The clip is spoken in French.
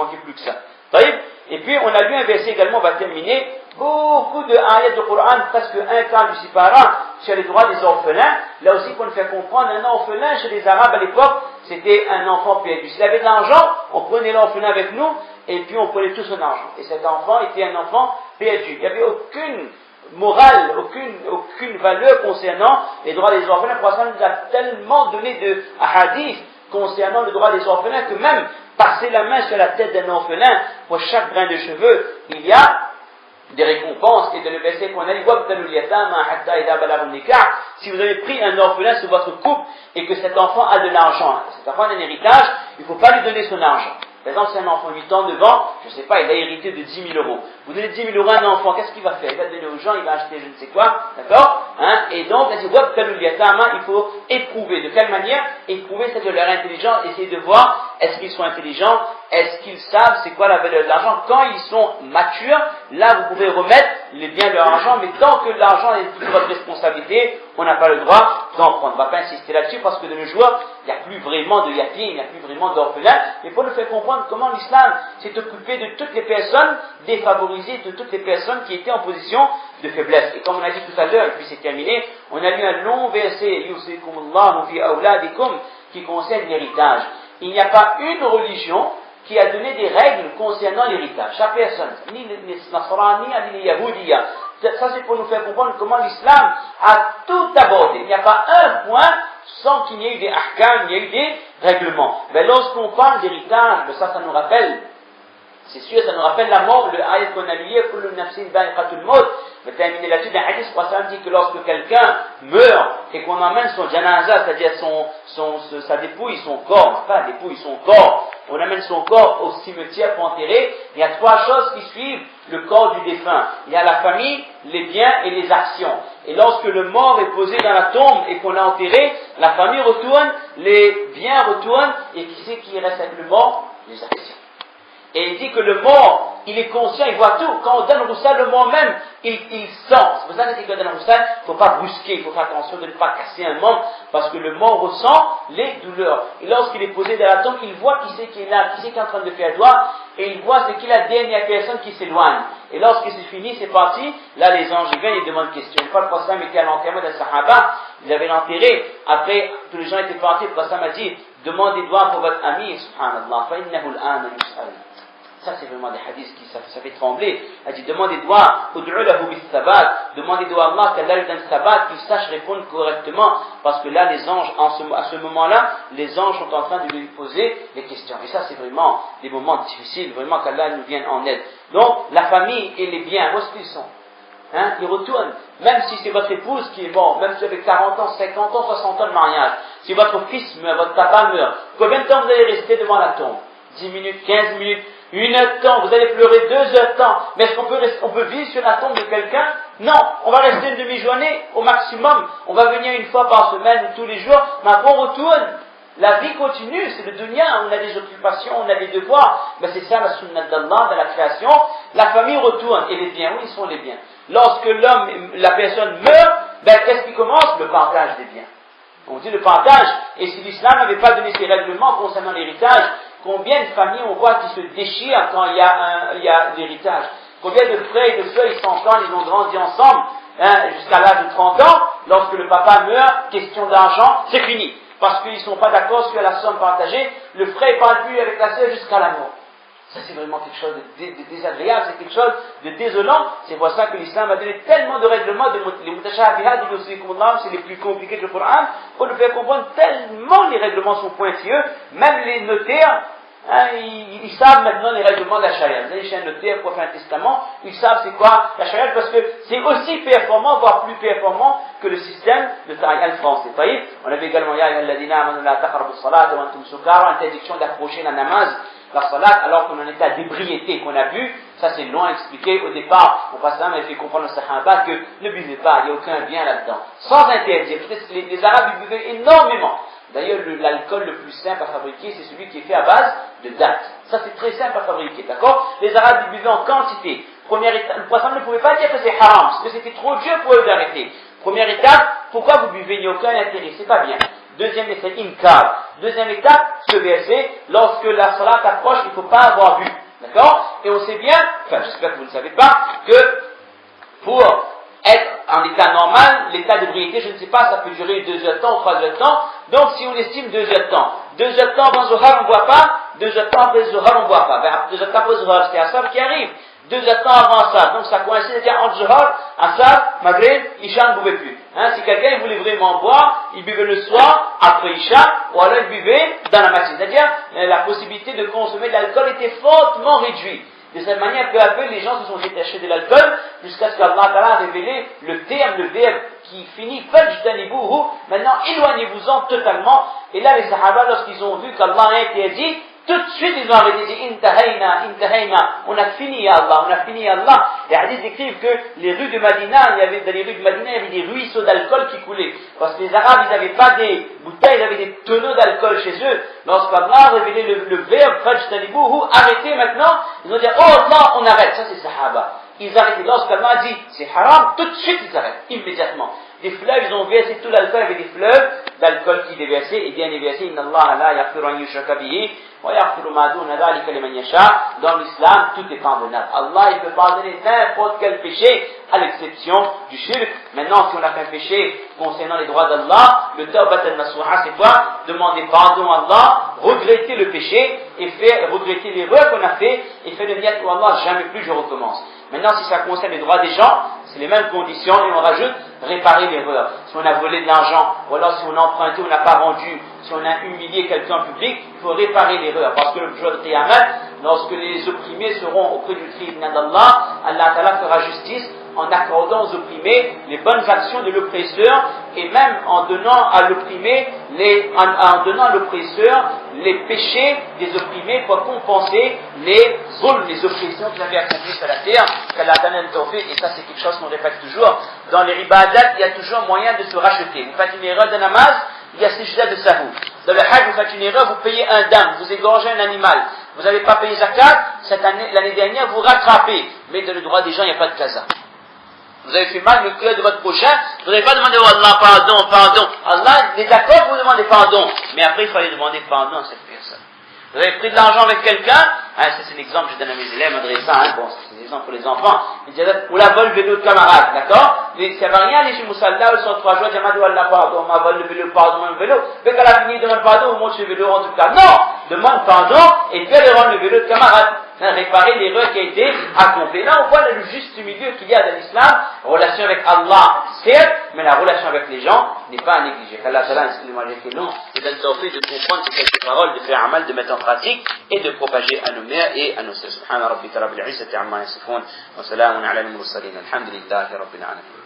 manquait plus que ça. Et puis on a lu un verset également, on va terminer, beaucoup de ayats de Coran, presque un quart du Sipara, sur les droits des orphelins. Là aussi, pour nous faire comprendre, un orphelin chez les Arabes à l'époque, c'était un enfant perdu. S'il avait de l'argent, on prenait l'orphelin avec nous, et puis on prenait tout son argent. Et cet enfant était un enfant perdu. Il n'y avait aucune morale, aucune valeur concernant les droits des orphelins. Le Prophète nous a tellement donné de hadiths concernant le droit des orphelins que même passer la main sur la tête d'un orphelin pour chaque grain de cheveux, il y a des récompenses. Et de le verset qu'on a dit, si vous avez pris un orphelin sur votre couple et que cet enfant a de l'argent, cet enfant a un héritage, il ne faut pas lui donner son argent. Par exemple, si un enfant 8 ans, 9 ans, je ne sais pas, il a hérité de 10 000 euros. Vous donnez 10 000 euros à un enfant, qu'est-ce qu'il va faire? Il va donner aux gens, il va acheter je ne sais quoi, d'accord? Et donc, il faut éprouver. De quelle manière? Éprouver, c'est de leur intelligence, essayer de voir, est-ce qu'ils sont intelligents? Est-ce qu'ils savent c'est quoi la valeur de l'argent? Quand ils sont matures, là, vous pouvez remettre les biens de leur argent, mais tant que l'argent est sous votre responsabilité, on n'a pas le droit d'en prendre. On ne va pas insister là-dessus parce que de nos jours, il n'y a plus vraiment de yatim, il n'y a plus vraiment d'orphelins. Mais pour nous faire comprendre comment l'islam s'est occupé de toutes les personnes défavorisées, de toutes les personnes qui étaient en position de faiblesse. Et comme on a dit tout à l'heure, et puis c'est terminé, on a lu un long verset, qui concerne l'héritage. Il n'y a pas une religion qui a donné des règles concernant l'héritage. Chaque personne, ni les Nasrani, ni les Yahoudiya. Ça, c'est pour nous faire comprendre comment l'islam a tout abordé. Il n'y a pas un point sans qu'il y ait eu des ahkam, il y ait eu des règlements. Mais lorsqu'on parle d'héritage, ça nous rappelle, c'est sûr, ça nous rappelle la mort, le ayat qu'on a lié, kullu nafsin ba'iqatul maut. Mais terminé là-dessus, d'un hadith, ça dit que lorsque quelqu'un meurt et qu'on emmène son janaza, c'est-à-dire sa dépouille, son corps, pas la dépouille, son corps, on amène son corps au cimetière pour enterrer, il y a trois choses qui suivent le corps du défunt. Il y a la famille, les biens et les actions. Et lorsque le mort est posé dans la tombe et qu'on l'a enterré, la famille retourne, les biens retournent, et qui c'est qui reste avec le mort? Les actions. Et il dit que le mort, il est conscient, il voit tout. Quand on donne le roussal, le mort même, il sent. C'est pour ça que quand on donne le roussal, il ne faut pas brusquer, il faut faire attention de ne pas casser un membre, parce que le mort ressent les douleurs. Et lorsqu'il est posé dans la tombe, il voit qui c'est qui est là, qui c'est qui est en train de faire droit, et il voit ce qu'il a dernière personne qui s'éloigne. Et lorsque c'est fini, c'est parti, là les anges viennent et demandent question. Une fois le prophète était à l'enterrement d'un sahaba, ils avaient l'enterré, après tous les gens étaient partis, le prophète a dit, demandez doigt pour votre ami, et subhanallah, fa innahu al-ana yus'al. Ça, c'est vraiment des hadiths qui ça fait trembler. Elle dit, demandez doigt, demandez doigt à Allah qu'Allah lui donne sabat, qu'il sache répondre correctement. Parce que là, les anges, à ce moment-là, les anges sont en train de lui poser des questions. Et ça, c'est vraiment des moments difficiles, vraiment qu'Allah nous vienne en aide. Donc, la famille et les biens, où est-ce qu'ils sont? Ils retournent. Même si c'est votre épouse qui est morte, même si avec 40 ans, 50 ans, 60 ans de mariage, si votre fils meurt, votre papa meurt, combien de temps vous allez rester devant la tombe? 10 minutes, 15 minutes, 1 heure de temps, vous allez pleurer 2 heures de temps. Mais est-ce qu'on peut vivre sur la tombe de quelqu'un? Non, on va rester une demi-journée au maximum. On va venir une fois par semaine ou tous les jours, mais après on retourne. La vie continue, c'est le dunya, on a des occupations, on a des devoirs. Mais c'est ça la sunnah d'Allah, de la création. La famille retourne, et les biens, où ils sont les biens? Lorsque la personne meurt, qu'est-ce qui commence? Le partage des biens. On dit le partage, et si l'islam n'avait pas donné ses règlements concernant l'héritage, combien de familles on voit qui se déchirent quand il y a l'héritage? Combien de frères et de sœurs ils s'entendent, ils ont grandi ensemble jusqu'à l'âge de 30 ans, lorsque le papa meurt, question d'argent, c'est fini. Parce qu'ils ne sont pas d'accord sur la somme partagée, le frère ne parle plus avec la sœur jusqu'à la mort. Ça, c'est vraiment quelque chose de désagréable, c'est quelque chose de désolant. C'est pour ça que l'islam a donné tellement de règlements, les mutashabihat, c'est les plus compliqués que le Coran, pour nous faire comprendre tellement les règlements sont pointilleux, même les notaires, ils savent maintenant les règlements de la charia. Vous allez chez un notaire pour faire un testament, ils savent c'est quoi la charia, parce que c'est aussi performant, voire plus performant que le système de Tariq français. Vous voyez, on avait également interdiction d'approcher la namaz, la salat, alors qu'on en était à d'ébriété, qu'on a bu. Ça c'est long à expliquer. Au départ, mon pasteur m'avait fait comprendre au Sahaba que ne buvez pas, il n'y a aucun bien là-dedans. Sans interdire. Les Arabes ils buvaient énormément. D'ailleurs, l'alcool le plus simple à fabriquer, c'est celui qui est fait à base de date. Ça, c'est très simple à fabriquer, d'accord? Les Arabes ils buvaient en quantité. Première étape, le prophète ne pouvait pas dire que c'est haram, parce que c'était trop dur pour eux d'arrêter. Première étape, pourquoi vous buvez? Il n'y a aucun intérêt, c'est pas bien. Deuxième effet, inkar. Deuxième étape, ce verset, lorsque la salat approche, il ne faut pas avoir bu. D'accord? Et on sait bien, enfin j'espère que vous ne savez pas, que pour être en état normal, l'état d'ébriété, je ne sais pas, ça peut durer 2 heures de temps ou 3 heures de temps. Donc si on estime 2 heures de temps, 2 heures de temps avant Zohar, on ne boit pas, 2 heures de temps après Zohar, on ne boit pas. Ben, 2 heures de temps après Zohar, c'est Assar qui arrive. 2 heures de temps avant ça, donc ça coïncide entre Zohar, Assar, Maghrib, Isha ne buvait plus. Si quelqu'un voulait vraiment boire, il buvait le soir, après Isha, ou alors il buvait dans la matinée. C'est-à-dire, la possibilité de consommer de l'alcool était fortement réduite. De cette manière, peu à peu, les gens se sont détachés de l'alcool, jusqu'à ce qu'Allah a révélé le verbe qui finit fajtanibuhu. Maintenant, éloignez-vous-en totalement. Et là, les Sahaba, lorsqu'ils ont vu qu'Allah a interdit, tout de suite, ils ont arrêté de dire Intahayna, on a fini ya Allah, on a fini ya Allah. Les hadiths décrivent que les rues de Madina, dans les rues de Madina, il y avait des ruisseaux d'alcool qui coulaient. Parce que les Arabes, ils n'avaient pas des bouteilles, ils avaient des tonneaux d'alcool chez eux. Lorsqu'Allah a révélé le verbe fajtanibuhu, arrêtez maintenant, ils ont dit, oh Allah, on arrête. Ça, c'est Sahaba. Ils arrêtent. Lorsqu'Allah a dit, c'est haram, tout de suite, ils arrêtent, immédiatement. Des fleuves, ils ont versé tout l'alcool avec des fleuves d'alcool qui déversaient, et bien déversé, Inna Allah la yaghfiru an yushraka bihi, wa yaghfiru ma duna dhalika liman yasha. Dans l'islam, tout est pardonnable. Allah, il peut pardonner n'importe quel péché, à l'exception du shirk. Maintenant, si on a fait un péché concernant les droits d'Allah, le tawbat al-nasuha, c'est quoi? Demander pardon à Allah, regretter le péché, et regretter l'erreur qu'on a fait, et faire le niyat, oh Allah, jamais plus je recommence. Maintenant, si ça concerne les droits des gens, c'est les mêmes conditions, et on rajoute réparer l'erreur. Si on a volé de l'argent, ou alors si on a emprunté, on n'a pas rendu, si on a humilié quelqu'un en public, il faut réparer l'erreur. Parce que le jour de Qiyamah, lorsque les opprimés seront auprès du tribunal d'Allah, Allah Ta'ala fera justice en accordant aux opprimés les bonnes actions de l'oppresseur, et même en donnant à l'opprimé les péchés des opprimés pour compenser les oppressions qu'ils avaient accomplies sur la terre, qu'Allah Ta'ala nous a fait. Et ça, c'est quelque chose qu'on répète toujours. Dans les ibadat, il y a toujours moyen de se racheter. Vous faites une erreur de namaz, il y a sijda de sahou. Dans le hajj, vous faites une erreur, vous payez un dam, vous égorgez un animal. Vous n'avez pas payé zakat, l'année dernière, vous rattrapez. Mais dans le droit des gens, il n'y a pas de kaza. Vous avez fait mal le cœur de votre prochain, vous n'avez pas demandé, oh Allah, pardon. Allah est d'accord que vous demandez pardon. Mais après, il fallait demander pardon à cette personne. Vous avez pris de l'argent avec quelqu'un, ça c'est l'exemple que je donne à mes élèves, adressant, bon, c'est l'exemple pour les enfants. Ils disent, ou la vole le vélo de camarade, d'accord? Mais ça ne va rien aller chez Moussalla, ils sont 3 jours, ils disent, Allah, pardon, ma vole le vélo, pardon, mon vélo. Mais quand la fini, demande pardon, ou monte sur le vélo, en tout cas. Non! Demande pardon, et fais rendre le vélo de camarade. Réparer l'erreur qui a été accomplie. Là, on voit le juste milieu qu'il y a dans l'islam. Relation avec Allah, certes, mais la relation avec les gens n'est pas à négliger. Allah Ta'ala, excusez-moi, j'ai fait long, et donne tawfiq de comprendre ces quelques paroles, de faire amal, de mettre en pratique, et de propager à nos mères et à nos sœurs. Subhana rabbika rabbil izzati amma yasifun, wa salamun ala al-mursalin, alhamdulillahi rabbil alamin.